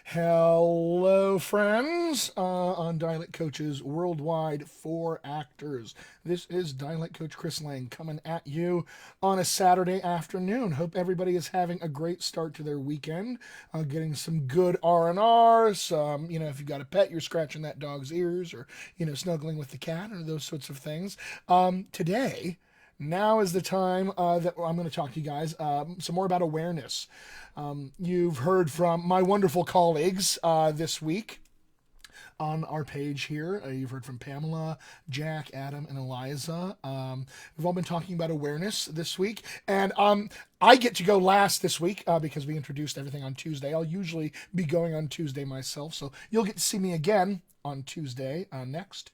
Hello, friends, on Dialect Coaches Worldwide for Actors. This is Dialect Coach Chris Lang coming at you on a Saturday afternoon. Hope everybody is having a great start to their weekend, getting some good R&R, some, if you've got a pet, you're scratching that dog's ears or, snuggling with the cat or those sorts of things. Today, now is the time that I'm going to talk to you guys some more about awareness. You've heard from my wonderful colleagues this week on our page here. You've heard from Pamela, Jack, Adam, and Eliza. We've all been talking about awareness this week. And I get to go last this week because we introduced everything on Tuesday. I'll usually be going on Tuesday myself. So you'll get to see me again on Tuesday next.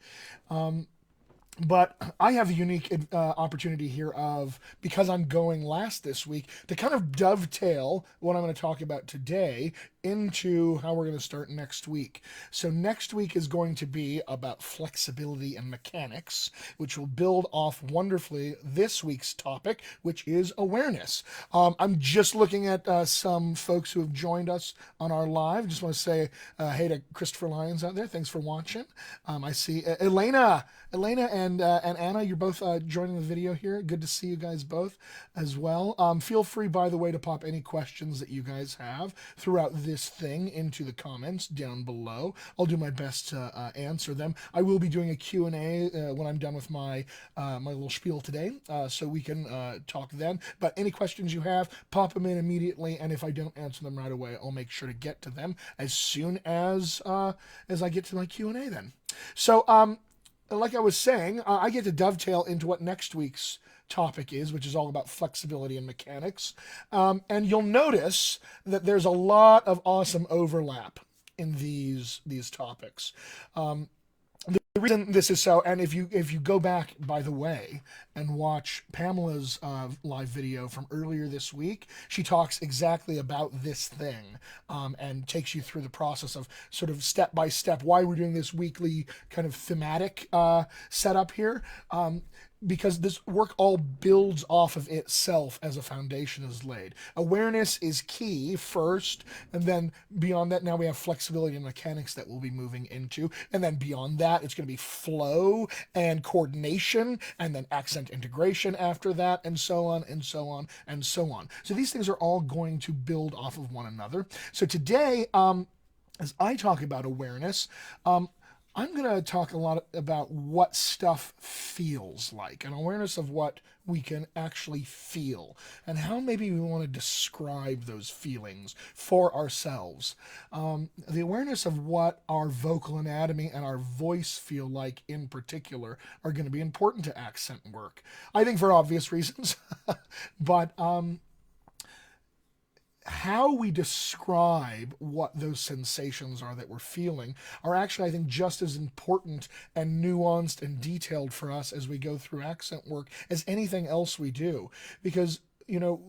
But I have a unique opportunity here of, because I'm going last this week, to kind of dovetail what I'm going to talk about today into how we're going to start next week. So next week is going to be about flexibility and mechanics, which will build off wonderfully this week's topic, which is awareness. I'm just looking at some folks who have joined us on our live. Just want to say hey to Christopher Lyons out there. Thanks for watching. I see Elena and Anna, you're both joining the video here. Good to see you guys both as well. Feel free, by the way, to pop any questions that you guys have throughout this thing into the comments down below. I'll do my best to answer them. I will be doing a Q&A when I'm done with my my little spiel today, so we can talk then. But any questions you have, pop them in immediately, and if I don't answer them right away, I'll make sure to get to them as soon as I get to my Q&A then. So, like I was saying, I get to dovetail into what next week's topic is, which is all about flexibility and mechanics. And you'll notice that there's a lot of awesome overlap in these topics. The reason this is so, and if you go back, by the way, and watch Pamela's live video from earlier this week, she talks exactly about this thing and takes you through the process of sort of step by step why we're doing this weekly kind of thematic setup here. Because this work all builds off of itself as a foundation is laid. Awareness is key first, and then beyond that, now we have flexibility and mechanics that we'll be moving into. And then beyond that, it's going to be flow and coordination, and then accent integration after that, and so on, and so on, and so on. So these things are all going to build off of one another. So today, as I talk about awareness, I'm going to talk a lot about what stuff feels like, an awareness of what we can actually feel, and how maybe we want to describe those feelings for ourselves. The awareness of what our vocal anatomy and our voice feel like in particular are going to be important to accent work. I think for obvious reasons, but how we describe what those sensations are that we're feeling are actually, I think, just as important and nuanced and detailed for us as we go through accent work as anything else we do. Because, the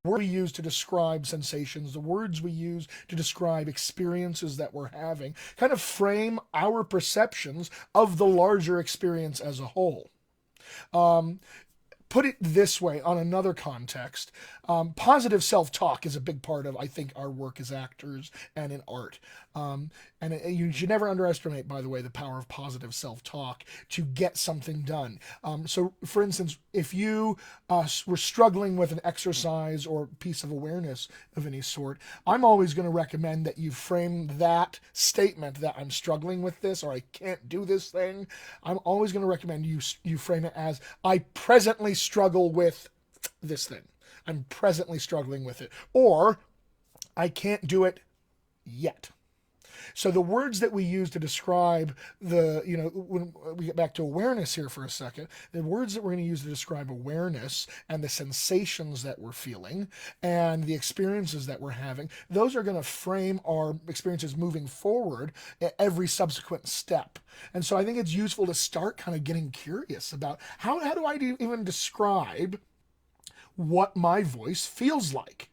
words we use to describe sensations, the words we use to describe experiences that we're having, kind of frame our perceptions of the larger experience as a whole. Put it this way, on another context, positive self-talk is a big part of, I think, our work as actors and in art. You should never underestimate, by the way, the power of positive self-talk to get something done. So, for instance, if you were struggling with an exercise or piece of awareness of any sort, I'm always going to recommend that you frame that statement that I'm struggling with this or I can't do this thing. I'm always going to recommend you frame it as, I presently struggle with this thing. I'm presently struggling with it. Or, I can't do it yet. So the words that we use to describe when we get back to awareness here for a second, the words that we're going to use to describe awareness and the sensations that we're feeling and the experiences that we're having, those are going to frame our experiences moving forward at every subsequent step. And so I think it's useful to start kind of getting curious about how do I even describe what my voice feels like?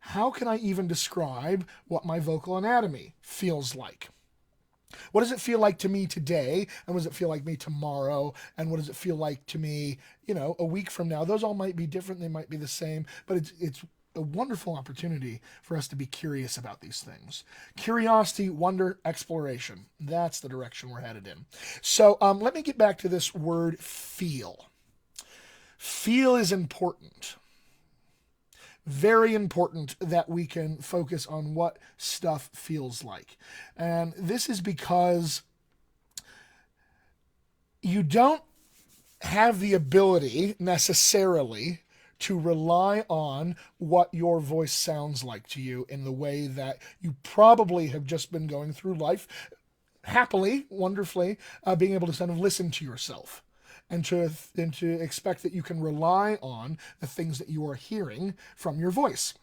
How can I even describe what my vocal anatomy feels like? What does it feel like to me today? And what does it feel like me tomorrow? And what does it feel like to me, a week from now? Those all might be different. They might be the same, but it's a wonderful opportunity for us to be curious about these things. Curiosity, wonder, exploration. That's the direction we're headed in. So let me get back to this word feel. Feel is important. Very important that we can focus on what stuff feels like. And this is because you don't have the ability necessarily to rely on what your voice sounds like to you in the way that you probably have just been going through life happily, wonderfully, being able to kind of listen to yourself and to expect that you can rely on the things that you are hearing from your voice.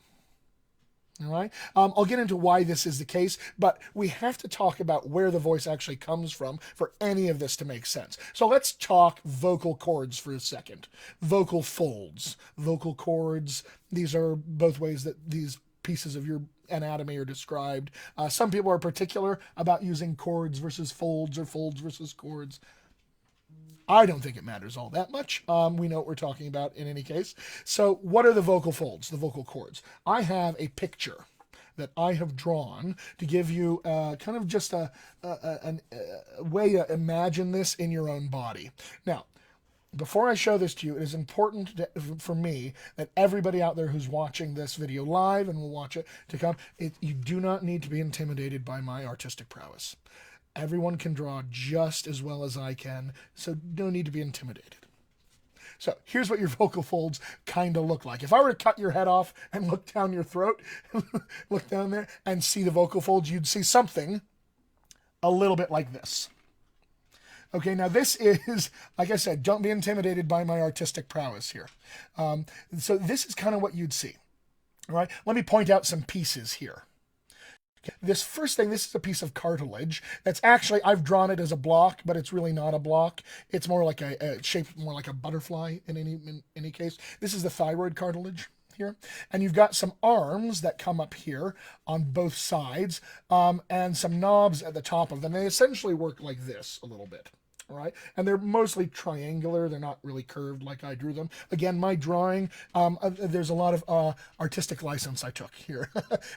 All right. I'll get into why this is the case, but we have to talk about where the voice actually comes from for any of this to make sense. So let's talk vocal cords for a second. Vocal folds, vocal cords. These are both ways that these pieces of your anatomy are described. Some people are particular about using cords versus folds or folds versus cords. I don't think it matters all that much. We know what we're talking about in any case. So what are the vocal folds, the vocal cords? I have a picture that I have drawn to give you kind of just a way to imagine this in your own body. Now, before I show this to you, it is important for me that everybody out there who's watching this video live and will watch it to come, you do not need to be intimidated by my artistic prowess. Everyone can draw just as well as I can, so no need to be intimidated. So here's what your vocal folds kind of look like. If I were to cut your head off and look down your throat, look down there and see the vocal folds, you'd see something a little bit like this. Okay, now this is, like I said, don't be intimidated by my artistic prowess here. So this is kind of what you'd see. All right, let me point out some pieces here. This first thing, this is a piece of cartilage that's actually, I've drawn it as a block, but it's really not a block. It's more like a shaped more like a butterfly in any case. This is the thyroid cartilage here. And you've got some arms that come up here on both sides and some knobs at the top of them. They essentially work like this a little bit. All right, and they're mostly triangular. They're not really curved like I drew them. Again, my drawing, there's a lot of artistic license I took here.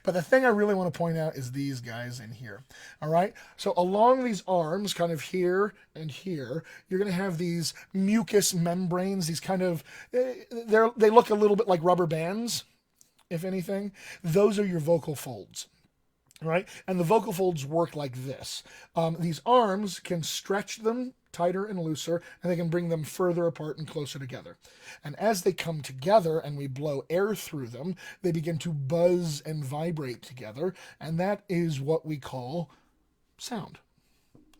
But the thing I really want to point out is these guys in here. All right, so along these arms, kind of here and here, you're going to have these mucous membranes. These kind of, they look a little bit like rubber bands, if anything. Those are your vocal folds. Right? And the vocal folds work like this. These arms can stretch them tighter and looser, and they can bring them further apart and closer together. And as they come together and we blow air through them, they begin to buzz and vibrate together, and that is what we call sound.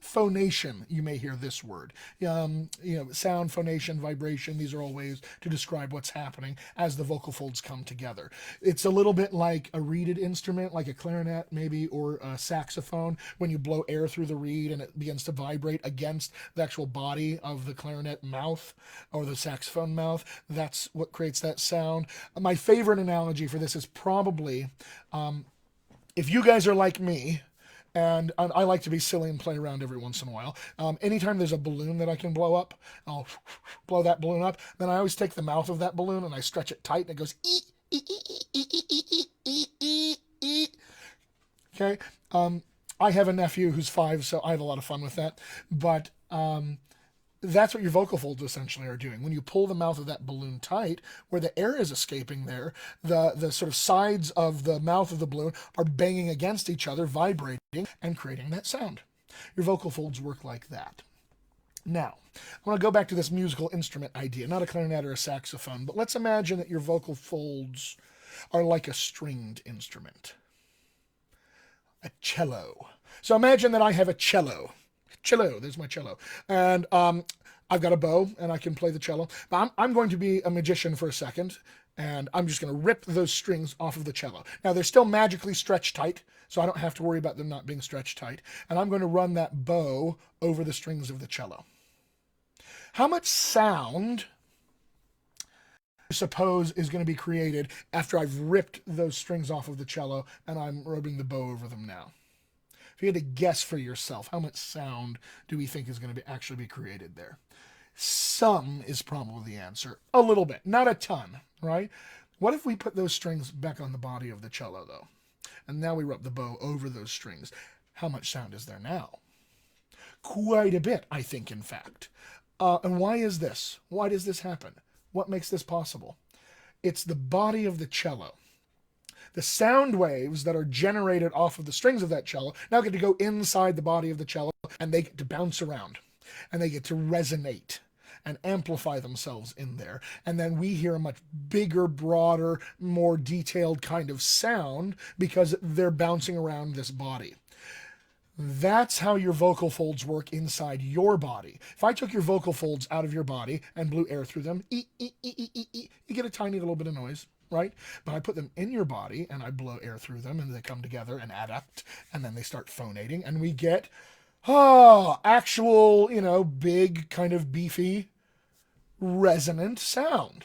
Phonation, you may hear this word. Sound, phonation, vibration, these are all ways to describe what's happening as the vocal folds come together. It's a little bit like a reeded instrument, like a clarinet maybe, or a saxophone, when you blow air through the reed and it begins to vibrate against the actual body of the clarinet mouth or the saxophone mouth. That's what creates that sound. My favorite analogy for this is probably, if you guys are like me, and I like to be silly and play around every once in a while. Anytime there's a balloon that I can blow up, I'll blow that balloon up. Then I always take the mouth of that balloon and I stretch it tight and it goes ee, ee, ee, ee, ee, ee, ee, ee. Okay. I have a nephew who's 5, so I have a lot of fun with that. But that's what your vocal folds essentially are doing. When you pull the mouth of that balloon tight, where the air is escaping there, the sort of sides of the mouth of the balloon are banging against each other, vibrating, and creating that sound. Your vocal folds work like that. Now, I want to go back to this musical instrument idea, not a clarinet or a saxophone, but let's imagine that your vocal folds are like a stringed instrument. A cello. So imagine that I have a cello. Cello, there's my cello. And I've got a bow and I can play the cello. But I'm going to be a magician for a second, and I'm just going to rip those strings off of the cello. Now, they're still magically stretched tight, so I don't have to worry about them not being stretched tight. And I'm going to run that bow over the strings of the cello. How much sound, I suppose, is going to be created after I've ripped those strings off of the cello and I'm rubbing the bow over them now? If you had to guess for yourself, how much sound do we think is going to actually be created there? Some is probably the answer. A little bit, not a ton, right? What if we put those strings back on the body of the cello, though? And now we rub the bow over those strings. How much sound is there now? Quite a bit, I think, in fact. And why is this? Why does this happen? What makes this possible? It's the body of the cello. The sound waves that are generated off of the strings of that cello now get to go inside the body of the cello, and they get to bounce around, and they get to resonate and amplify themselves in there. And then we hear a much bigger, broader, more detailed kind of sound because they're bouncing around this body. That's how your vocal folds work inside your body. If I took your vocal folds out of your body and blew air through them, you get a tiny little bit of noise, right? But I put them in your body and I blow air through them and they come together and adapt, and then they start phonating, and we get actual, big kind of beefy resonant sound.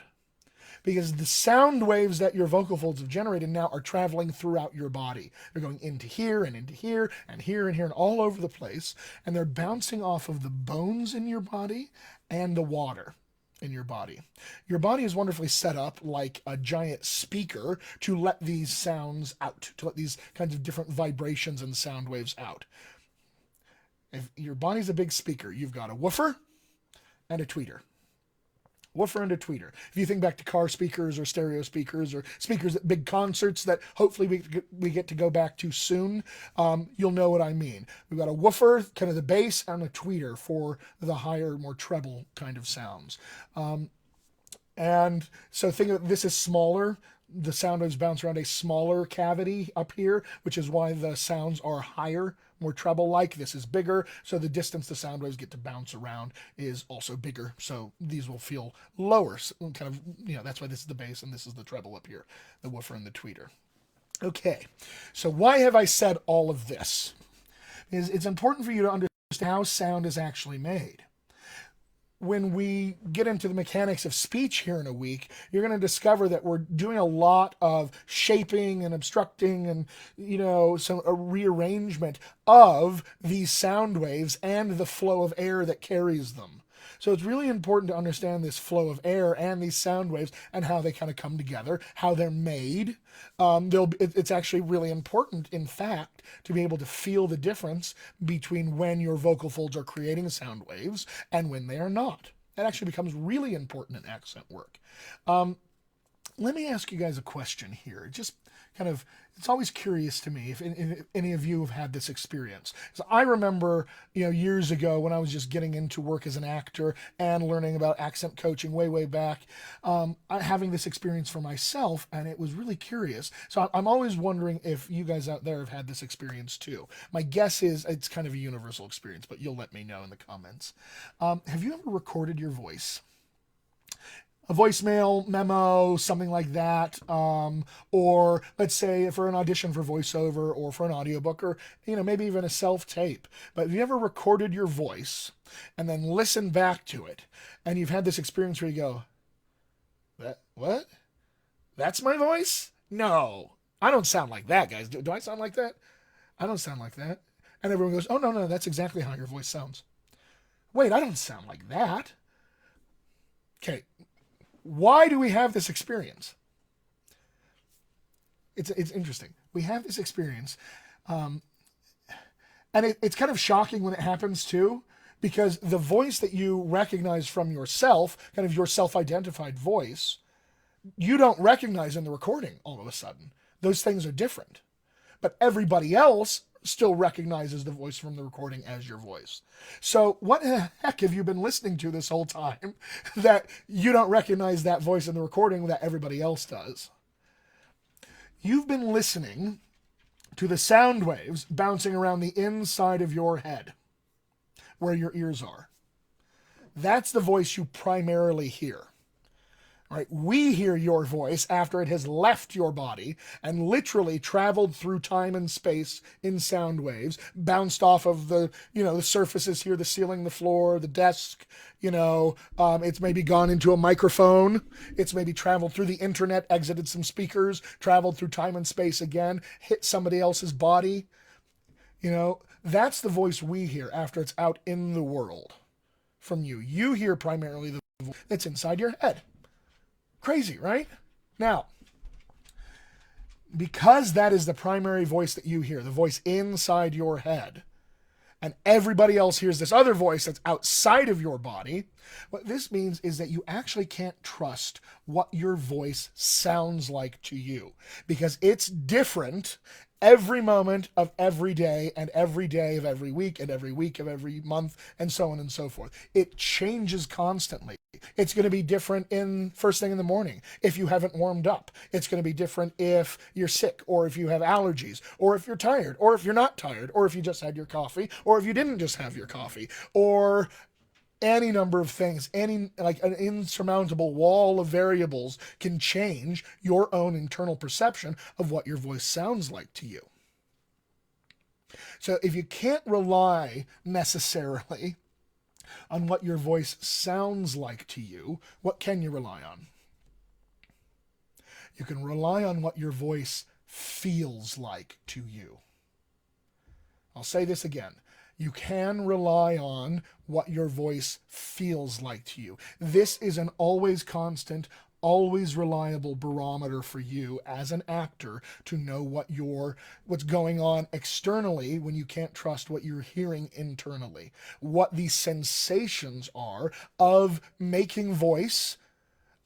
Because the sound waves that your vocal folds have generated now are traveling throughout your body. They're going into here and into here and here and here and all over the place. And they're bouncing off of the bones in your body and the water in your body. Your body is wonderfully set up like a giant speaker to let these sounds out, to let these kinds of different vibrations and sound waves out. If your body's a big speaker, you've got a woofer and a tweeter. Woofer and a tweeter. If you think back to car speakers or stereo speakers or speakers at big concerts that hopefully we get to go back to soon, you'll know what I mean. We've got a woofer, kind of the bass, and a tweeter for the higher, more treble kind of sounds. And so think of this as smaller. The sound waves bounce around a smaller cavity up here, which is why the sounds are higher, more treble-like. This is bigger, so the distance the sound waves get to bounce around is also bigger. So these will feel lower, kind of, that's why this is the bass and this is the treble up here, the woofer and the tweeter. Okay, so why have I said all of this? It's important for you to understand how sound is actually made. When we get into the mechanics of speech here in a week, you're going to discover that we're doing a lot of shaping and obstructing and, a rearrangement of these sound waves and the flow of air that carries them. So it's really important to understand this flow of air and these sound waves and how they kind of come together, how they're made. It's actually really important, in fact, to be able to feel the difference between when your vocal folds are creating sound waves and when they are not. That actually becomes really important in accent work. Let me ask you guys a question here. Just kind of, it's always curious to me if any of you have had this experience. So I remember, years ago when I was just getting into work as an actor and learning about accent coaching way back, having this experience for myself, and it was really curious. So I'm always wondering if you guys out there have had this experience too. My guess is it's kind of a universal experience, but you'll let me know in the comments. Have you ever recorded your voice? A voicemail, memo, something like that, or let's say for an audition for voiceover or for an audiobook, or maybe even a self-tape. But have you ever recorded your voice and then listened back to it, and you've had this experience where you go, what? That's my voice? No, I don't sound like that, guys. Do I sound like that? I don't sound like that. And everyone goes, oh, no, that's exactly how your voice sounds. Wait, I don't sound like that. Okay. Why do we have this experience? It's interesting. We have this experience, and it's kind of shocking when it happens too, because the voice that you recognize from yourself, kind of your self-identified voice, you don't recognize in the recording all of a sudden. Those things are different. But everybody else still recognizes the voice from the recording as your voice. So what the heck have you been listening to this whole time that you don't recognize that voice in the recording that everybody else does? You've been listening to the sound waves bouncing around the inside of your head, where your ears are. That's the voice you primarily hear. Right? We hear your voice after it has left your body and literally traveled through time and space in sound waves, bounced off of the surfaces here, the ceiling, the floor, the desk. It's maybe gone into a microphone. It's maybe traveled through the internet, exited some speakers, traveled through time and space again, hit somebody else's body. That's the voice we hear after it's out in the world from you. You hear primarily the voice that's inside your head. Crazy, right? Now, Because that is the primary voice that you hear, the voice inside your head, and everybody else hears this other voice that's outside of your body, what this means is that you actually can't trust what your voice sounds like to you, because it's different every moment of every day, and every day of every week, and every week of every month, and so on and so forth. It changes constantly. It's going to be different in first thing in the morning if you haven't warmed up. It's going to be different if you're sick, or if you have allergies, or if you're tired, or if you're not tired, or if you just had your coffee, or if you didn't just have your coffee, or any number of things. Any, like, an insurmountable wall of variables can change your own internal perception of what your voice sounds like to you. So if you can't rely necessarily on what your voice sounds like to you, what can you rely on? You can rely on what your voice feels like to you. I'll say this again. You can rely on what your voice feels like to you. This is an always constant, always reliable barometer for you as an actor to know what's going on externally when you can't trust what you're hearing internally. What the sensations are of making voice,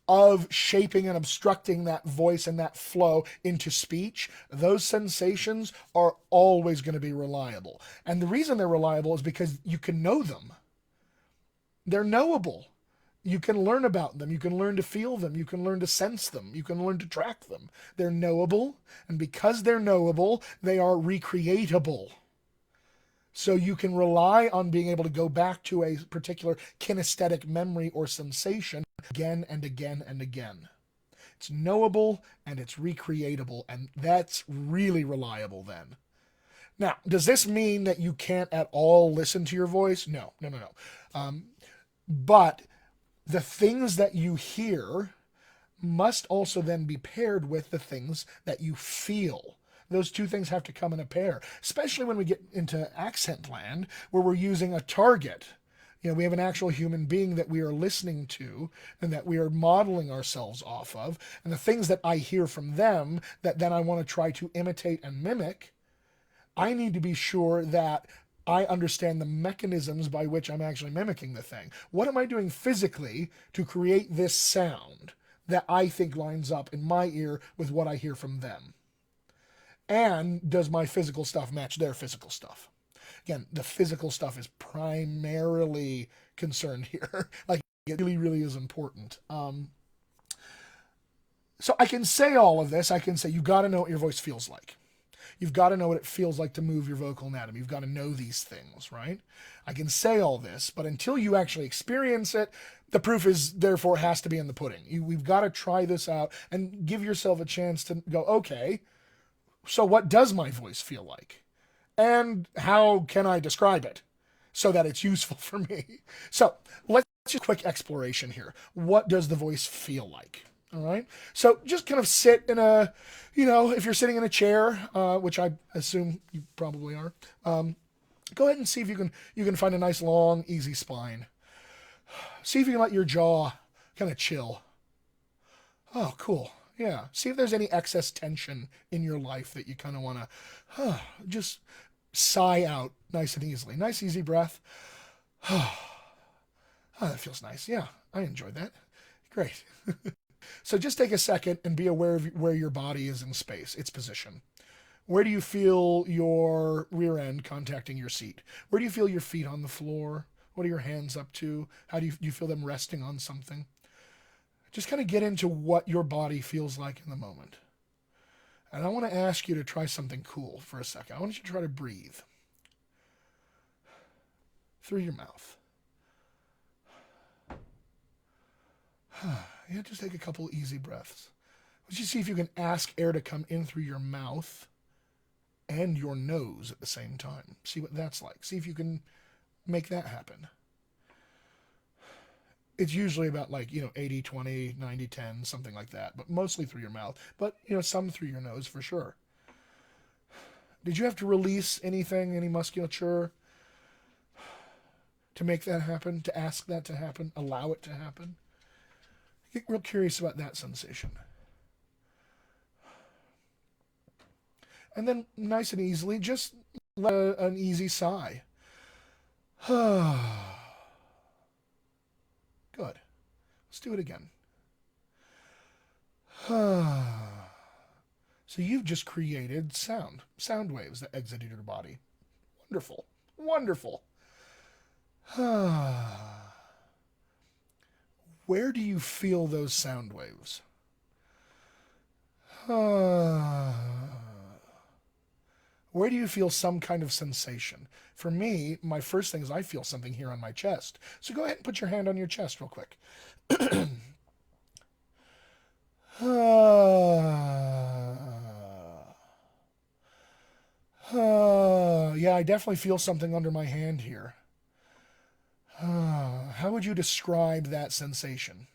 of shaping and obstructing that voice and that flow into speech, those sensations are always going to be reliable. And the reason they're reliable is because you can know them. They're knowable. You can learn about them. You can learn to feel them. You can learn to sense them. You can learn to track them. They're knowable. And because they're knowable, they are recreatable. So you can rely on being able to go back to a particular kinesthetic memory or sensation again and again and again. It's knowable and it's recreatable, and that's really reliable then. Now, does this mean that you can't at all listen to your voice? No. But the things that you hear must also then be paired with the things that you feel. Those two things have to come in a pair, especially when we get into accent land where we're using a target. We have an actual human being that we are listening to and that we are modeling ourselves off of. And the things that I hear from them that then I want to try to imitate and mimic, I need to be sure that I understand the mechanisms by which I'm actually mimicking the thing. What am I doing physically to create this sound that I think lines up in my ear with what I hear from them? And does my physical stuff match their physical stuff? Again, the physical stuff is primarily concerned here. Like, it really, really is important. So I can say all of this. I can say, you got to know what your voice feels like. You've got to know what it feels like to move your vocal anatomy. You've got to know these things, right? I can say all this, but until you actually experience it, the proof is, therefore, has to be in the pudding. We've got to try this out and give yourself a chance to go, okay, so what does my voice feel like? And how can I describe it so that it's useful for me? So let's just quick exploration here. What does the voice feel like? All right. So just kind of sit in a, if you're sitting in a chair, which I assume you probably are, go ahead and see if you can find a nice long, easy spine. See if you can let your jaw kind of chill. Oh, cool. Yeah. See if there's any excess tension in your life that you kind of want to just sigh out nice and easily. Nice, easy breath. Oh, that feels nice. Yeah, I enjoyed that. Great. So just take a second and be aware of where your body is in space, its position. Where do you feel your rear end contacting your seat? Where do you feel your feet on the floor? What are your hands up to? How do you feel them resting on something? Just kind of get into what your body feels like in the moment. And I want to ask you to try something cool for a second. I want you to try to breathe through your mouth. Yeah, just take a couple easy breaths. Let's just see if you can ask air to come in through your mouth and your nose at the same time. See what that's like. See if you can make that happen. It's usually about 80, 20, 90, 10, something like that, but mostly through your mouth. But, some through your nose for sure. Did you have to release anything, any musculature to make that happen, to ask that to happen, allow it to happen? Get real curious about that sensation. And then nice and easily, just let an easy sigh. Good. Let's do it again. So you've just created sound waves that exited your body. Wonderful. Wonderful. Where do you feel those sound waves? Where do you feel some kind of sensation? For me, my first thing is I feel something here on my chest. So go ahead and put your hand on your chest real quick. Yeah, I definitely feel something under my hand here. How would you describe that sensation?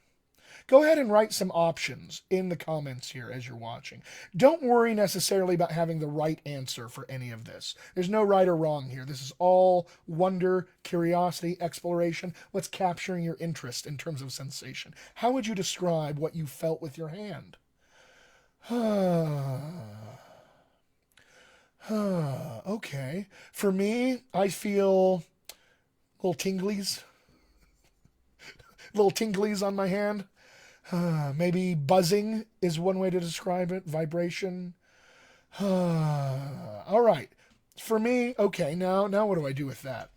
Go ahead and write some options in the comments here as you're watching. Don't worry necessarily about having the right answer for any of this. There's no right or wrong here. This is all wonder, curiosity, exploration. What's capturing your interest in terms of sensation? How would you describe what you felt with your hand? Okay. For me, I feel little tinglies. Little tinglies on my hand. Maybe buzzing is one way to describe it. Vibration. All right. For me, okay, now what do I do with that?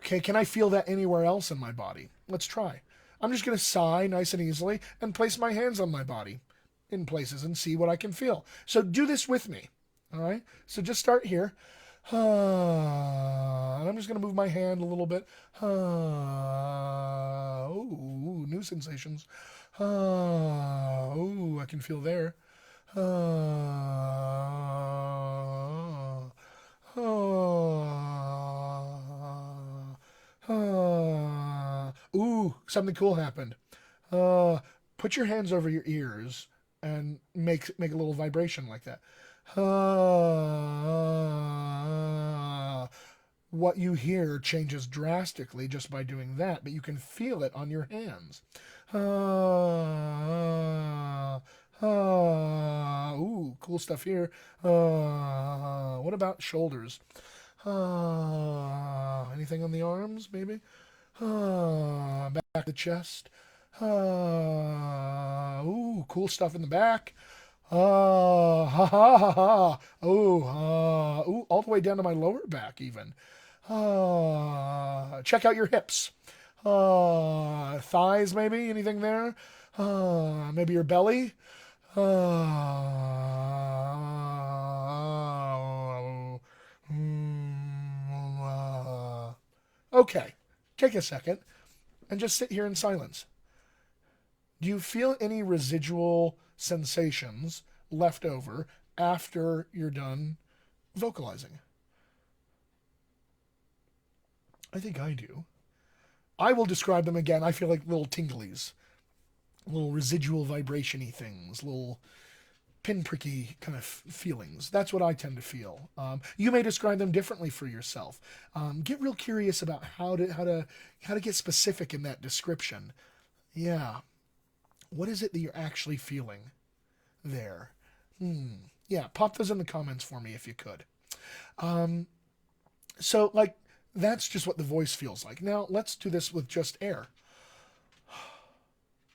Okay, can I feel that anywhere else in my body? Let's try. I'm just going to sigh nice and easily and place my hands on my body in places and see what I can feel. So do this with me. All right? So just start here. And I'm just going to move my hand a little bit. Oh, new sensations. Oh, I can feel there. Ooh, something cool happened. Uh, Put your hands over your ears and make a little vibration like that. What you hear changes drastically just by doing that, but you can feel it on your hands. Ooh, cool stuff here. What about shoulders? Anything on the arms, maybe? Back the chest. Ooh, cool stuff in the back. Ha ha ha ha. Oh, ooh, all the way down to my lower back, even. Check out your hips. Thighs, maybe? Anything there? Maybe your belly? Okay, take a second and just sit here in silence. Do you feel any residual sensations left over after you're done vocalizing? I think I do. I will describe them again. I feel like little tinglies, little residual vibration-y things, little pinpricky kind of feelings. That's what I tend to feel. You may describe them differently for yourself. Get real curious about how to get specific in that description. Yeah, what is it that you're actually feeling there? Yeah, pop those in the comments for me if you could. So, like, that's just what the voice feels like. Now, let's do this with just air.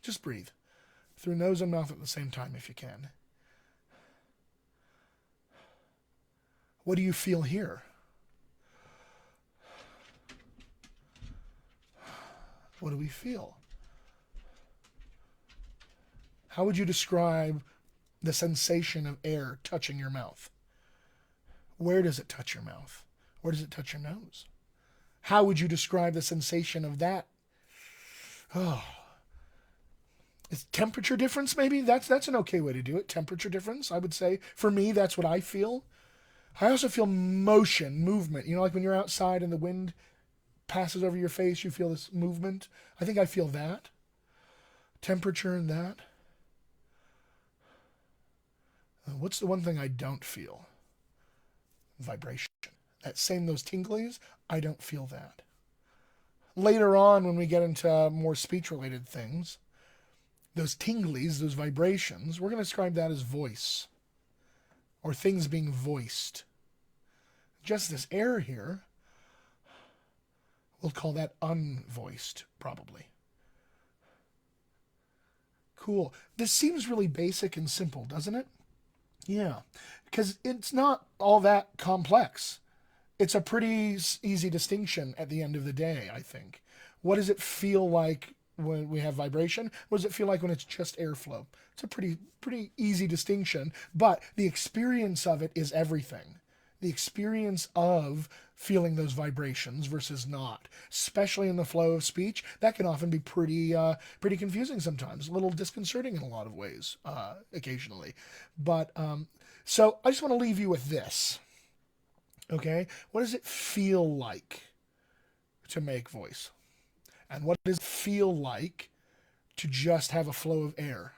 Just breathe through nose and mouth at the same time if you can. What do you feel here? What do we feel? How would you describe the sensation of air touching your mouth? Where does it touch your mouth? Where does it touch your nose? How would you describe the sensation of that? Oh, is temperature difference maybe? That's an okay way to do it. Temperature difference, I would say. For me, that's what I feel. I also feel motion, movement. You know, like when you're outside and the wind passes over your face, you feel this movement. I think I feel that. Temperature and that. What's the one thing I don't feel? Vibration. Those tinglies, I don't feel that. Later on, when we get into more speech-related things, those tinglies, those vibrations, we're going to describe that as voice or things being voiced. Just this air here, we'll call that unvoiced, probably. Cool. This seems really basic and simple, doesn't it? Yeah, because it's not all that complex. It's a pretty easy distinction at the end of the day, I think. What does it feel like when we have vibration? What does it feel like when it's just airflow? It's a pretty easy distinction, but the experience of it is everything. The experience of feeling those vibrations versus not, especially in the flow of speech, that can often be pretty confusing sometimes, a little disconcerting in a lot of ways, occasionally. But so I just want to leave you with this. Okay, what does it feel like to make voice? And what does it feel like to just have a flow of air?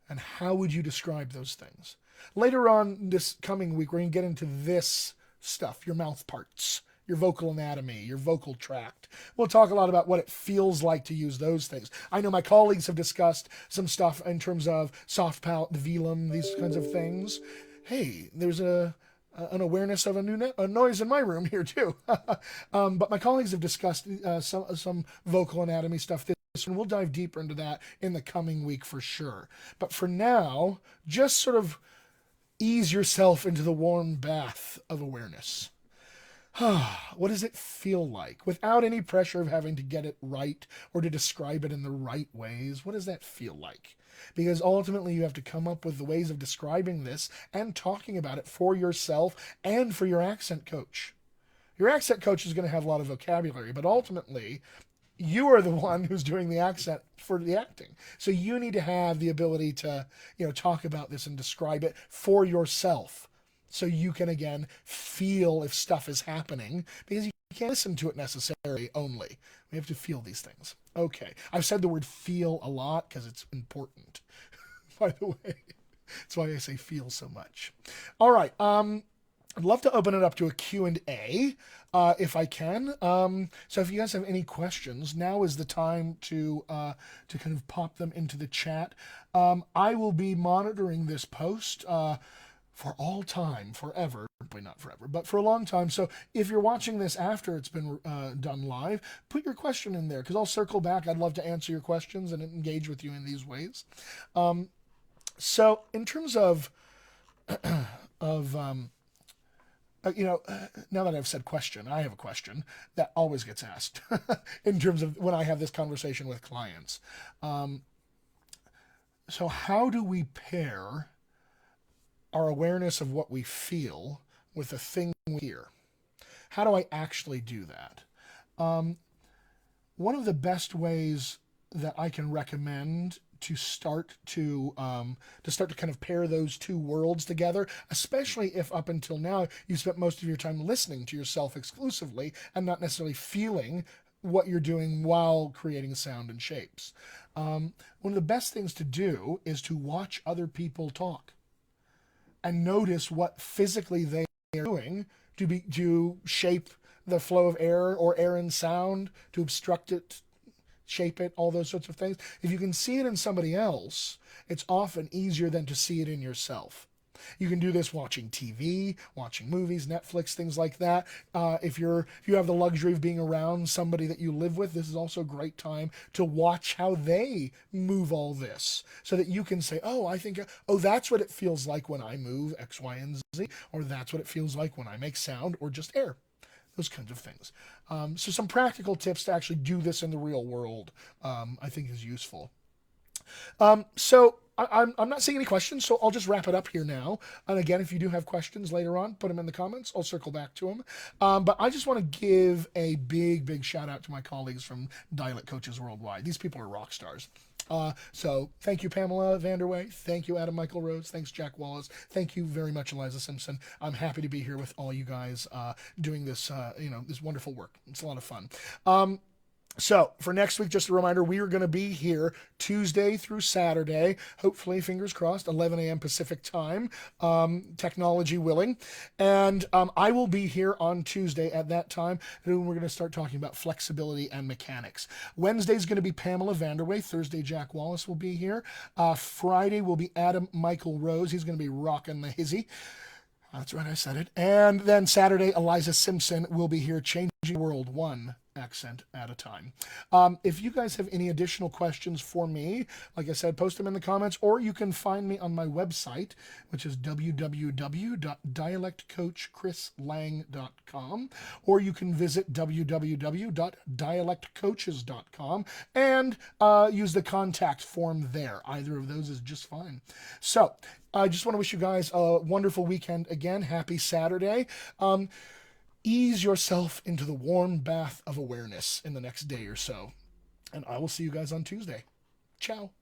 And how would you describe those things? Later on this coming week, we're going to get into this stuff, your mouth parts, your vocal anatomy, your vocal tract. We'll talk a lot about what it feels like to use those things. I know my colleagues have discussed some stuff in terms of soft palate, the velum, these kinds of things. Hey, there's an awareness of a noise in my room here too. But my colleagues have discussed some vocal anatomy stuff and we'll dive deeper into that in the coming week for sure. But for now, just sort of ease yourself into the warm bath of awareness. What does it feel like? Without any pressure of having to get it right or to describe it in the right ways, what does that feel like? Because ultimately you have to come up with the ways of describing this and talking about it for yourself and for your accent coach. Your accent coach is going to have a lot of vocabulary, but ultimately you are the one who's doing the accent for the acting. So you need to have the ability to, talk about this and describe it for yourself. So you can, again, feel if stuff is happening, because you can't listen to it necessarily only. We have to feel these things. Okay. I've said the word feel a lot because it's important, by the way. That's why I say feel so much. All right. I'd love to open it up to a Q&A if I can. So if you guys have any questions, now is the time to kind of pop them into the chat. I will be monitoring this post for all time, forever. Probably not forever, but for a long time. So if you're watching this after it's been done live, put your question in there because I'll circle back. I'd love to answer your questions and engage with you in these ways. So in terms of now that I've said question, I have a question that always gets asked in terms of when I have this conversation with clients. So how do we pair our awareness of what we feel with the thing we hear? How do I actually do that? One of the best ways that I can recommend to start to kind of pair those two worlds together, especially if up until now you spent most of your time listening to yourself exclusively and not necessarily feeling what you're doing while creating sound and shapes. One of the best things to do is to watch other people talk and notice what physically they are doing to shape the flow of air or air and sound, to obstruct it, shape it, all those sorts of things. If you can see it in somebody else, it's often easier than to see it in yourself. You can do this watching TV, watching movies, Netflix, things like that. If you have the luxury of being around somebody that you live with, this is also a great time to watch how they move all this, so that you can say, that's what it feels like when I move X, Y, and Z, or that's what it feels like when I make sound or just air. Those kinds of things. So some practical tips to actually do this in the real world, I think is useful. So I'm not seeing any questions, so I'll just wrap it up here now. And again, if you do have questions later on, put them in the comments. I'll circle back to them. But I just want to give a big shout out to my colleagues from Dialect Coaches Worldwide. These people are rock stars. So thank you, Pamela Vanderway. Thank you, Adam Michael Rhodes. Thanks, Jack Wallace. Thank you very much, Eliza Simpson. I'm happy to be here with all you guys doing this, this wonderful work. It's a lot of fun. So, for next week, just a reminder, we are going to be here Tuesday through Saturday, hopefully, fingers crossed, 11 a.m. Pacific time, technology willing. And I will be here on Tuesday at that time, and we're going to start talking about flexibility and mechanics. Wednesday is going to be Pamela Vanderway. Thursday, Jack Wallace will be here. Friday will be Adam Michael Rose. He's going to be rocking the hizzy. That's right, I said it. And then Saturday, Eliza Simpson will be here, changing the world one accent at a time. If you guys have any additional questions for me, like I said, post them in the comments, or you can find me on my website, which is www.dialectcoachchrislang.com, or you can visit www.dialectcoaches.com and use the contact form there. Either of those is just fine. So, I just want to wish you guys a wonderful weekend again. Happy Saturday. Ease yourself into the warm bath of awareness in the next day or so. And I will see you guys on Tuesday. Ciao.